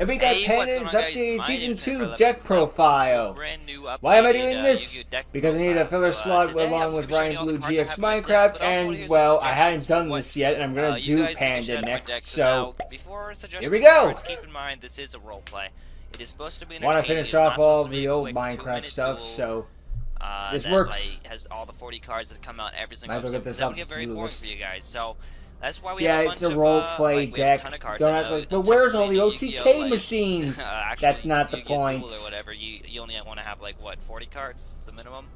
And we got Hey, what's Panda's going on, guys? updated My Season name's 2 Nick deck profile. Brand new Why am I updated, doing this? Yugioh deck Because I needed a profile. filler So, slot today along I'm with just gonna Ryan show you all Blue the cards I GX have in my deck, Minecraft, but I also wanna hear and some well, I hadn't suggestions done for this yet, and I'm gonna you do guys think I should Panda add to my deck. next, So so now, before suggesting here we go! cards, keep in mind this is a role play. It is supposed to be Want entertaining. to finish It's not off supposed all to be the a old quick Minecraft 2-minute stuff, duel, so this that, works. like, has all the 40 cards that come out every single Might as well episode. get this That up would get to very the boring list. for you guys. So that's why we Yeah, have a it's bunch a of roleplay we have a deck. ton of cards. Don't I ask know, like, but where's all the typically in OTK Yu-Gi-Oh, machines? Actually, That's not the Yu-Gi-Oh point. Duel or whatever, you only want to have like what 40 cards, the minimum,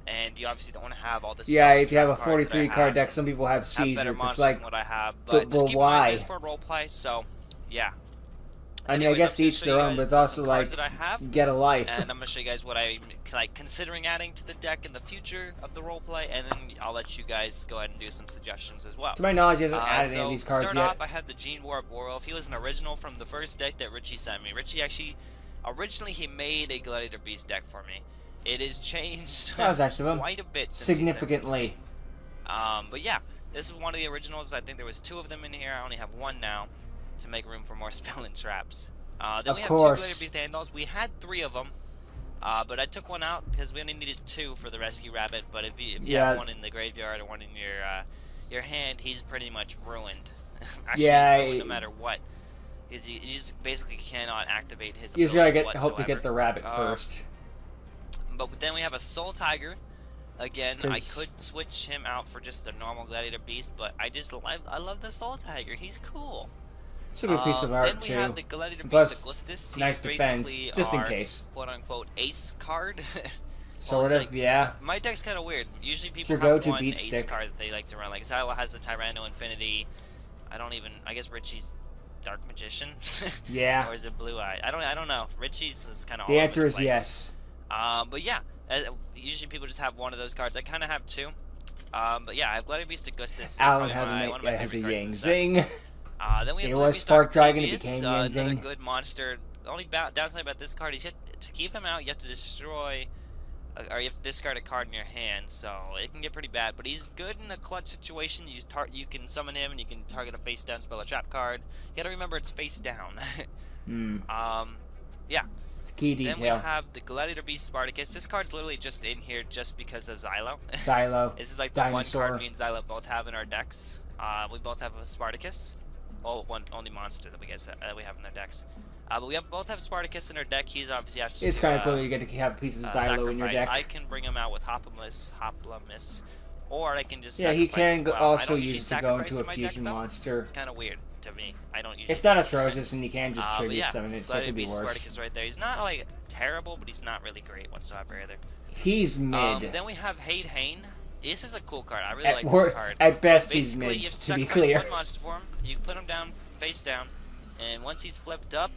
and you obviously don't want to have all this. Yeah, if you have a cards that I 43 card have deck, some people have have better seizures. It's monsters like, than what I have, but just but keep in why? mind it's for roleplay, so yeah. I mean, I Anyways, guess I'm to gonna each show their you own, but guys it's also some like, cards that I have, get a life. and I'm gonna show you guys what I'm like considering adding to the deck in the future of the roleplay, and then I'll let you guys go ahead and do some suggestions as well. To my knowledge, he hasn't added any So of these cards start yet. off, I have the Gene Warp Warwolf. He was an original from the first deck that Richie sent me. Richie actually, originally he made a Gladiator Beast deck for me. It has changed That was nice of him. quite a bit since Significantly. but yeah, this is one of the originals. I think there was 2 of them in here. I only have 1 now to make room for more spell and traps. Then we have 2 Gladiator Beast Handles. We had 3 of them, but I took 1 out because we only needed 2 for the Rescue Rabbit. But if you have 1 in the graveyard or 1 in your hand, he's pretty much ruined. Actually, he's ruined no matter what. Because you just basically cannot activate his ability. You just gotta whatsoever. hope to get the rabbit first. But then we have a Soul Tiger. Again, I could switch him out for just a normal Gladiator Beast, but I love the Soul Tiger. He's cool. It's a good piece of art, then we too. have the Gladiator Plus, Beast Augustus. He's nice defense, basically just in our case. quote-unquote ace card. Sort of, yeah. My deck's kind of weird. Usually people It's your have go-to one beat ace stick. card that they like to run. Like Zyla has the Tyranno Infinity. I guess Richie's Dark Magician. Yeah. Or is it Blue Eye? I don't know. Richie's is kind of The answer is yes. But yeah, usually people just have one of those cards. I kind of have 2. But yeah, I have Gladiator Beast Augustus. Alan has a Yang Zing. Then we have It was Spark Dragon, it became Yang another Zing. good monster. The only downside about this card is to keep him out, you have to destroy, or you have to discard a card in your hand, so it can get pretty bad. But he's good in a clutch situation. You can summon him, and you can target a face down spell or trap card. You gotta remember it's face down. Yeah. Key detail. Then we have the Gladiator Beast Spartacus. This card's literally just in here just because of Xylo. Xylo. This is like the Dinosaur. one card me and Xylo both have in our decks. We both have a Spartacus. Only monster that we have in our decks. But we both have Spartacus in our deck. He's obviously It's kind of cool that you get to have pieces of Xylo in your deck. I can bring him out with Hoplamus, or I can just he can also use use to go into a fusion monster. It's kind of weird to me. I don't usually. It's not atrocious, and you can just tribute yeah, summon it, so it could be worse. Spartacus right there. He's not like terrible, but he's not really great whatsoever either. He's mid. Then we have Hade Hane. This is a cool card. I really like this card. At best, Basically, he's mid, you have to be sacrifice clear. one monster for him. You put him down, face down, and once he's flipped up,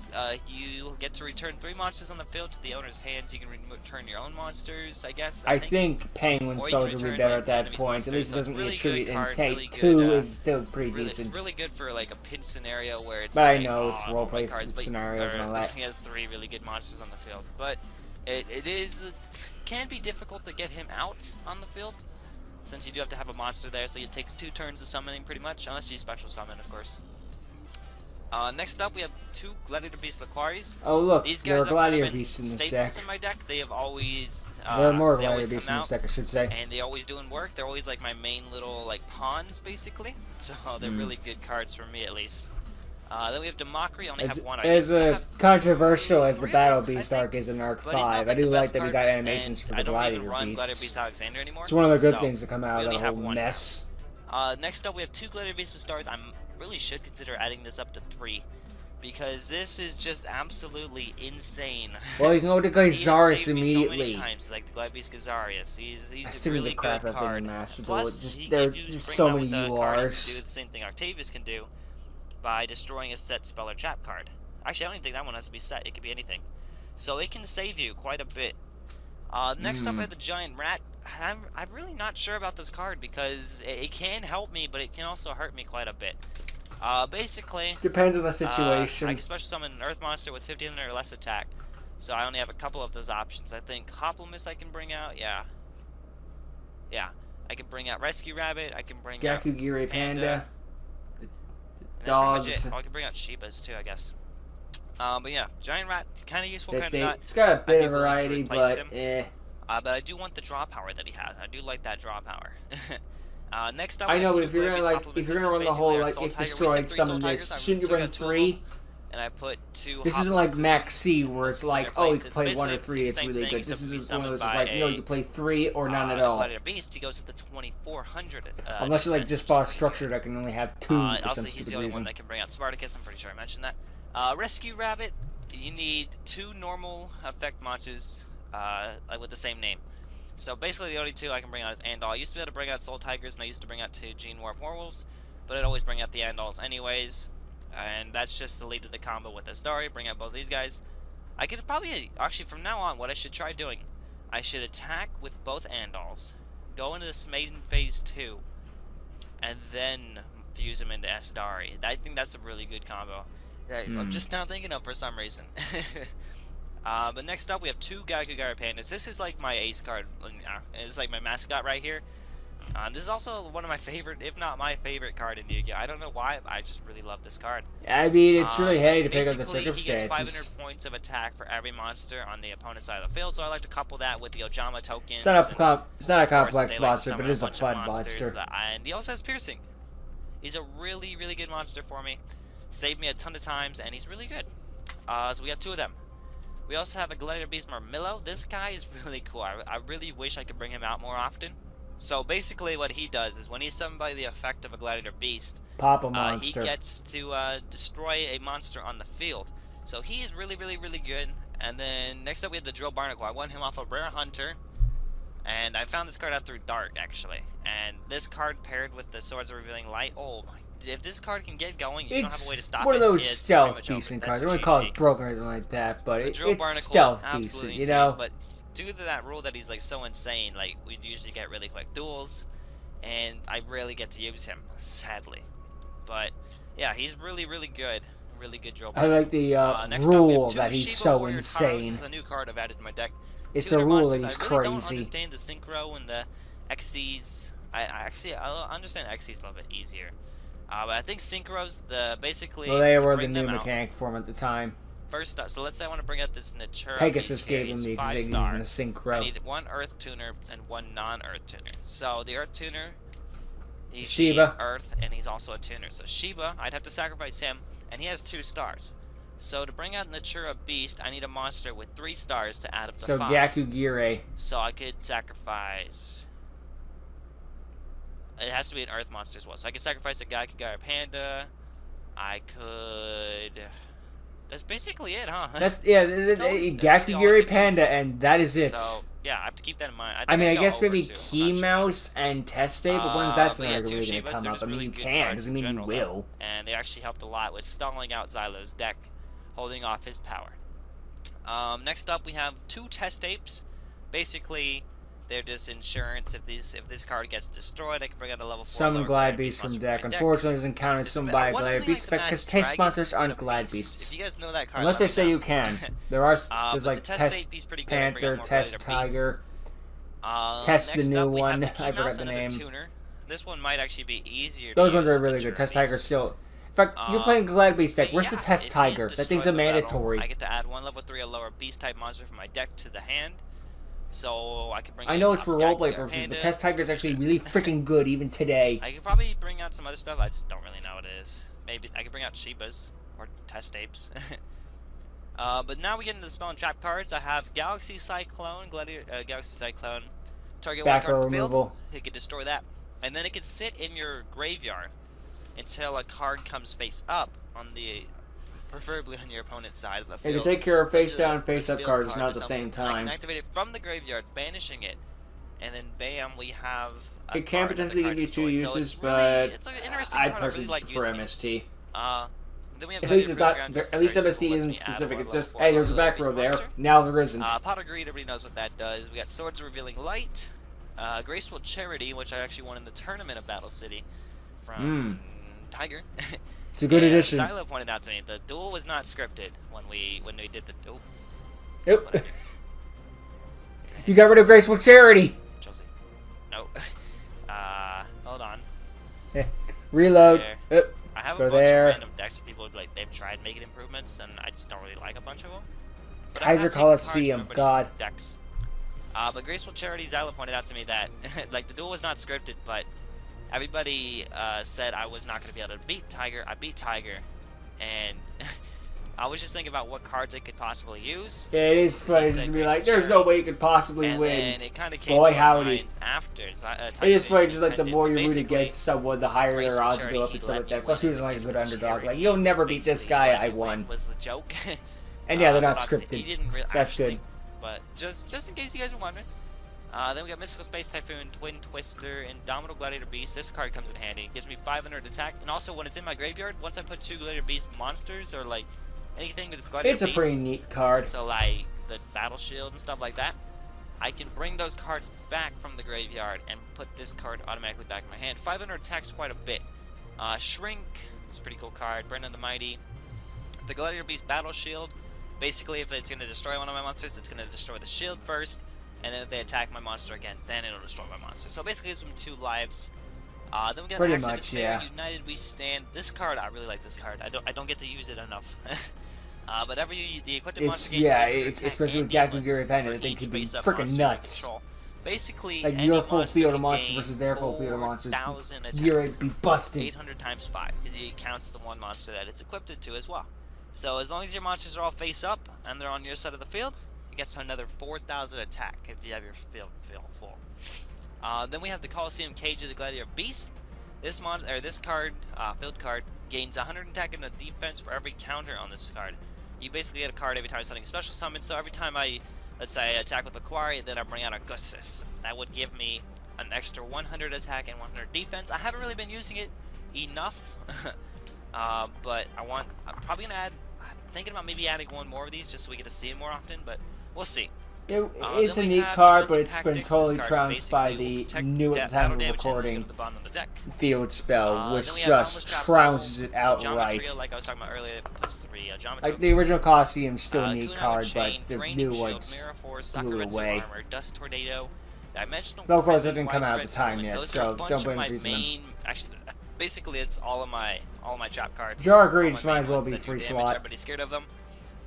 you get to return 3 monsters on the field to the owner's hands. You can return your own monsters, I guess. I think Penguin Soldier would be better at that point. At least it doesn't really attribute good and card, take really 2 good, is still pretty really, decent. really good for like a pinch scenario where it's But like, I know it's my roleplay cards, but- scenarios and all that. He has 3 really good monsters on the field, but it can be difficult to get him out on the field, since you do have to have a monster there, so it takes 2 turns of summoning pretty much, unless you special summon, of course. Next up, we have 2 Gladiator Beast Laquaris. Oh look, These there guys are Gladiator have Beasts in this staples deck. in my deck. They have always There are more they always Gladiator Beasts come in this out, deck, I should say. and they always doing work. They're always like my main little like pawns, basically. So they're really good cards for me, at least. Then we have Democry. I only have 1. As controversial as the Really? Battle Beast I think- arc is in Arc but he's not, 5, like, I do the like best that we card, got animations and for I the don't Gladiator even run Gladiator Beasts. Beast Alexander anymore. It's one of the good so things to come out we of only the have whole 1 mess. Next up, we have 2 Gladiator Beasts with stars. I really should consider adding this up to 3, because this is just absolutely insane. Well, you can go to He's Gyzarus saved me so immediately. many times, like the Gladiator Beast Gyzarius. He's Still a really the crap good out of card. Master Plus, Duel. he There's gives you just bring so out many with the card, he can URs. do the same thing Octavius can do by destroying a set spell or trap card. Actually, I don't even think that one has to be set. It could be anything. So it can save you quite a bit. Next up, I have the Giant Rat. I'm really not sure about this card because it can help me, but it can also hurt me quite a bit. Basically, Depends on the situation. I can special summon an Earth monster with 15 or less attack. So I only have a couple of those options. I think Hoplamus I can bring out. Yeah. I can bring out Rescue Rabbit. I can bring out Gyakugiri Panda. And that's pretty Dogs. much it. Oh, I can bring out Shibas too, I guess. But yeah, giant rat, kind of useful, kind of not. It's got a bit of variety, but But I do want the draw power that he has. I do like that draw power. Next up, I know, but if you're gonna run the whole if destroyed summon this, shouldn't you run 3? And I put 2. This isn't like Max C, where it's like, oh, you can play 1 or 3, it's really good. This is one of those like, no, you can play 3 or none at all. Gladiator Beast, he goes to the 2400. Unless you like just bought a structure that can only have 2 for some also, stupid he's the only reason. one that can bring out Spartacus. I'm pretty sure I mentioned that. Rescue Rabbit, you need 2 normal effect monsters like with the same name. So basically, the only 2 I can bring out is Andal. I used to be able to bring out Soul Tigers, and I used to bring out 2 Gene Warp Werewolves, but I'd always bring out the Andals anyways. And that's just the lead to the combo with the story. Bring out both these guys. I could probably, actually from now on, what I should try doing, I should attack with both Andals, go into this maiden phase 2, and then fuse them into Asdari. I think that's a really good combo that I'm just now thinking of for some reason. But next up we have 2 Gyakugara Pandas. This is like my ace card. It's like my mascot right here. This is also one of my favorite, if not my favorite card in Yugioh. I don't know why, but I just really love this card. I mean, it's really handy to pick up the circumstances. He gets 500 circumstances. points of attack for every monster on the opponent's side of the field, so I like to couple that with the Ojama tokens. It's not a complex monster, but it is a fun monster. And he also has piercing. He's a really, really good monster for me. Saved me a ton of times, and he's really good. So we have 2 of them. We also have a Gladiator Beast Marmillo. This guy is really cool. I really wish I could bring him out more often. So basically what he does is when he's summoned by the effect of a Gladiator Beast, pop a monster. He gets to destroy a monster on the field. So he is really, really, really good. And then next up we have the Drill Barnacle. I won him off of Rare Hunter. And I found this card out through Dark, actually. And this card paired with the Swords of Revealing Light, oh my, if this card can get going, you don't have a way to stop it. It's one of those stealth decent cards. I don't call it broken or anything like that, but it's stealth decent, you know? But due to that rule that he's like so insane, like we usually get really quick duels, and I rarely get to use him, sadly. But yeah, he's really, really good. Really good drill. I like the rule that he's so insane. This is a new card I've added to my deck. It's a rule that he's crazy. I don't understand the Synchro and the XCs. I understand XCs a little bit easier. But I think Synchros, basically... Well, they were the new mechanic for him at the time. First star. So let's say I want to bring out this Natura. Pegasus gave him the Ziggies and the Synchro. I need 1 Earth Tuner and 1 non-Earth Tuner. So the Earth Tuner, he's Earth, and he's also a tuner. So Shiba, I'd have to sacrifice him, and he has 2 stars. So to bring out Natura Beast, I need a monster with 3 stars to add up to 5. So Gyakugire. So I could sacrifice... It has to be an Earth monster as well. So I could sacrifice a Gyakugara Panda. I could... That's basically it, huh? Gyakugiri Panda, and that is it. So, yeah, I have to keep that in mind. I mean, I guess maybe Key Mouse and Test Tape, but once that's never really going to come up. I mean, you can, doesn't mean you will. And they actually helped a lot with stalling out Xylo's deck, holding off his power. Next up, we have 2 Test Tapes. Basically, they're just insurance. If this card gets destroyed, I can bring out a level 4. Summon Glad Beast from deck. Unfortunately, doesn't count as summoned by a Glad Beast because Test monsters aren't Glad Beasts. If you guys know that card, unless they say you can. There's like Test Panther, Test Tiger, Test the new one. I forgot the name. This one might actually be easier. Those ones are really good. Test Tiger still. In fact, you're playing Glad Beast deck. Where's the Test Tiger? That thing's a mandatory. I get to add 1 level 3 or lower Beast type monster from my deck to the hand. So I could bring. I know it's for roleplay purposes, but Test Tiger is actually really freaking good even today. I could probably bring out some other stuff. I just don't really know what it is. Maybe I could bring out Shibas or Test Apes. But now we get into the spell and trap cards. I have Galaxy Cyclone, Galaxy Cyclone. Target Back 1 card row removal. Field. It could destroy that, and then it could sit in your graveyard until a card comes face up on the. Preferably on your opponent's side of the field. You can take care of face down and face up cards not at the same time. I can activate it from the graveyard, banishing it, and then bam, we have. It can potentially give you 2 uses, but I personally prefer MST. Then we have at least MST isn't specific. It's just hey, there's a back row there. Now there isn't. Pot of Greed, everybody knows what that does. We got Swords of Revealing Light, Graceful Charity, which I actually won in the tournament of Battle City from Tiger. It's a good addition. Xylo pointed out to me the duel was not scripted when we did the duel. Yep. You got rid of Graceful Charity. Chelsea. No. Hold on. Reload. I I have a bunch of random decks that people like they've tried making improvements, and I just don't really like a bunch of them. But Kaiser Coliseum, God. Decks. But Graceful Charity Zyla pointed out to me that like the duel was not scripted, but everybody said I was not going to be able to beat Tiger. I beat Tiger, and I was just thinking about what cards I could possibly use. Yeah, it is funny just to be like, there's no way you could possibly win. And it kind of came Boy, to howdy. after. It is funny just like the more you root against someone, the higher their odds go up and stuff like that. Plus, he was like a good underdog. Like, you'll never beat this guy, I won. Was the joke. And yeah, they're not scripted. He didn't really That's good. But just in case you guys are wondering. Then we got Mystical Space Typhoon, Twin Twister, Indomitable Gladiator Beast. This card comes in handy. It gives me 500 attack. And also, when it's in my graveyard, once I put 2 Gladiator Beast monsters or like anything with its Gladiator Beast. It's a pretty neat card. So like the Battle Shield and stuff like that. I can bring those cards back from the graveyard and put this card automatically back in my hand. 500 attacks quite a bit. Shrink is a pretty cool card. Brendan the Mighty. The Gladiator Beast Battle Shield. Basically, if it's going to destroy one of my monsters, it's going to destroy the shield first. And then if they attack my monster again, then it'll destroy my monster. So basically, it gives them 2 lives. Then we got Pretty Axe of much, Despair, yeah. United We Stand. This card, I really like this card. I don't get to use it enough. But the equipped monster gains especially with Gakugira Bandit, I think could be freaking nuts. Basically, like your full field of monsters versus their full field of monsters. You're be busted. 800 times 5 because it counts the one monster that it's equipped to as well. So as long as your monsters are all face up and they're on your side of the field, it gets another 4,000 attack if you have your field full. Then we have the Coliseum Cage of the Gladiator Beast. This card, field card, gains 100 attack and a defense for every counter on this card. You basically get a card every time something special summons. So every time let's say I attack with the Quarry, then I bring out Augustus. That would give me an extra 100 attack and 100 defense. I haven't really been using it enough, but I'm probably gonna add. I'm thinking about maybe adding 1 more of these just so we get to see it more often, but we'll see. It's a neat card, but it's been totally trounced by the new at the time of recording field spell, which just trounces it outright. Like I was talking about earlier, it puts 3 like the original Colosseum's still a neat card, but the new one blew away. Dust Tornado, Dimensional. Though of course it didn't come out at the time yet, so don't blame the reason. Actually, basically it's all of my trap cards. Jar Green might as well be free slot. Everybody's scared of them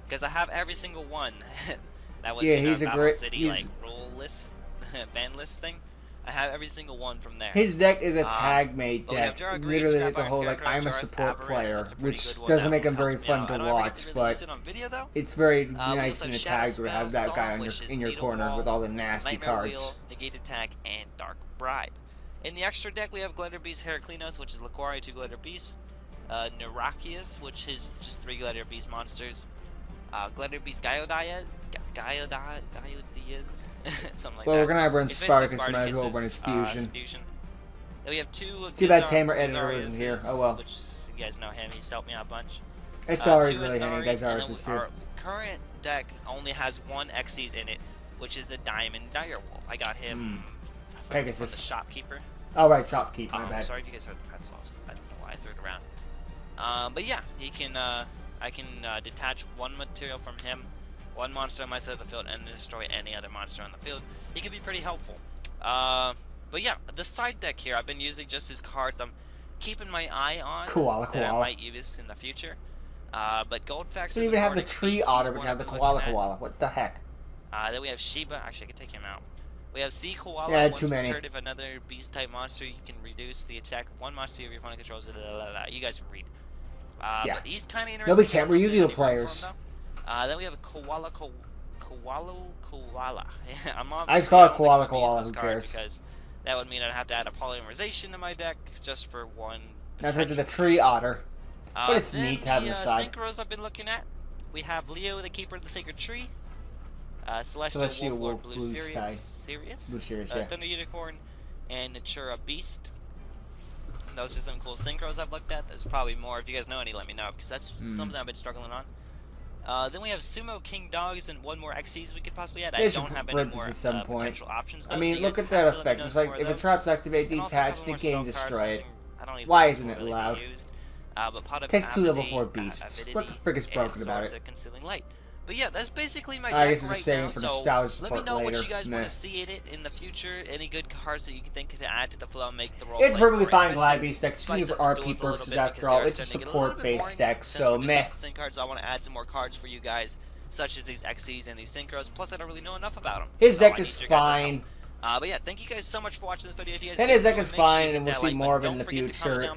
because I have every single one. That was he's a great City, like rule list, ban list thing. I have every single one from there. His deck is a tag made deck. Literally like the whole like I'm a support player, which doesn't make him very fun to watch, but it's very nice in a tag to have that guy in your corner with all the nasty cards. Negate Attack, and Dark Bribe. In the extra deck, we have Gladiator Beast Heraclinos, which is Laquari, 2 Gladiator Beasts. Neurakius, which is just 3 Gladiator Beast monsters. Gladiator Beast Gaiodiaz, something like that. Well, we're gonna run Spartacus, might as well run his fusion. Then we have 2 Too bad Tamer Editor isn't here. Oh well. Which you guys know him, he's helped me out a bunch. Star is really hitting Gaizaris too. Our current deck only has 1 Xyz in it, which is the Diamond Direwolf. I got him from the Shopkeeper. Oh right, Shopkeeper, my bad. Sorry if you guys heard the pretzels. I don't know why I threw it around. But yeah, he can, I can detach 1 material from him, 1 monster on my side of the field, and destroy any other monster on the field. He can be pretty helpful. But yeah, the side deck here, I've been using just his cards. I'm keeping my eye on that I might use in the future. But Goldfax. You even have the Tree Otter, but you have the Koala. What the heck? Then we have Sheba. Actually, I can take him out. We have Sea Koala. Yeah, once too many. If another beast-type monster, you can reduce the attack of 1 monster your opponent controls. You guys can read. Yeah. But he's kind of interesting. No, we can't. We're Yu-Gi-Oh players. Then we have a Koala. I call it Koala. Who cares? Because that would mean I'd have to add a polymerization to my deck just for 1. That's into the Tree Otter. But it's neat to have on the side. Synchros I've been looking at. We have Leo, the Keeper of the Sacred Tree. Celestial Wolf, Blue Sirius, yeah. Thunder Unicorn, and Natura Beast. Those are some cool synchros I've looked at. There's probably more. If you guys know any, let me know, because that's something I've been struggling on. Then we have Sumo King Dogs and 1 more Xyz we could possibly add. I don't have any more potential options. I mean, look at that effect. It's like if a traps activate, detach, the game destroy it. Why isn't it allowed? Takes 2 level 4 beasts. What the frick is broken about it? Concealing Light. But yeah, that's basically my deck right now. So let me know what you guys want to see in it in the future. Any good cards that you think could add to the flow, make the role. It's perfectly fine Glide Beast deck. It's for RP purposes after all. It's a support-based deck, so meh. Sync cards, I want to add some more cards for you guys, such as these XCs and these Synchros. Plus, I don't really know enough about them. His deck is fine. But yeah, thank you guys so much for watching this video. If you guys and his deck is fine, and we'll see more of it in the future.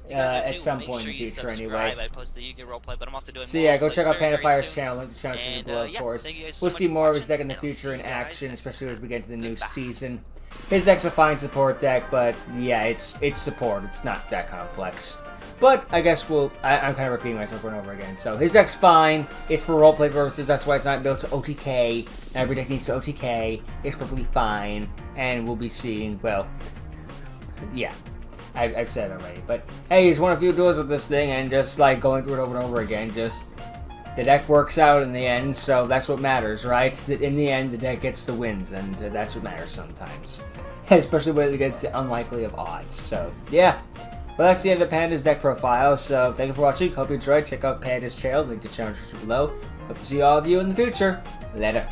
At some point in the future, anyway. I post the Yugioh roleplay, but I'm also doing so yeah, go check out Panda Fire's channel. Link to the channel in below, of course. We'll see more of his deck in the future in action, especially as we get to the new season. His deck's a fine support deck, but yeah, it's support. It's not that complex. But I guess I'm kind of repeating myself over and over again. So his deck's fine. It's for roleplay purposes. That's why it's not built to OTK. Every deck needs to OTK. It's perfectly fine. And we'll be seeing, well, yeah. I've said it already. But hey, it's one of a few duels with this thing, and just like going through it over and over again, just the deck works out in the end, so that's what matters, right? In the end, the deck gets the wins, and that's what matters sometimes. Especially when it gets the unlikely of odds. So, yeah. Well, that's the end of Panda's deck profile, so thank you for watching. Hope you enjoyed. Check out Panda's channel. Link to the channel description below. Hope to see all of you in the future. Later.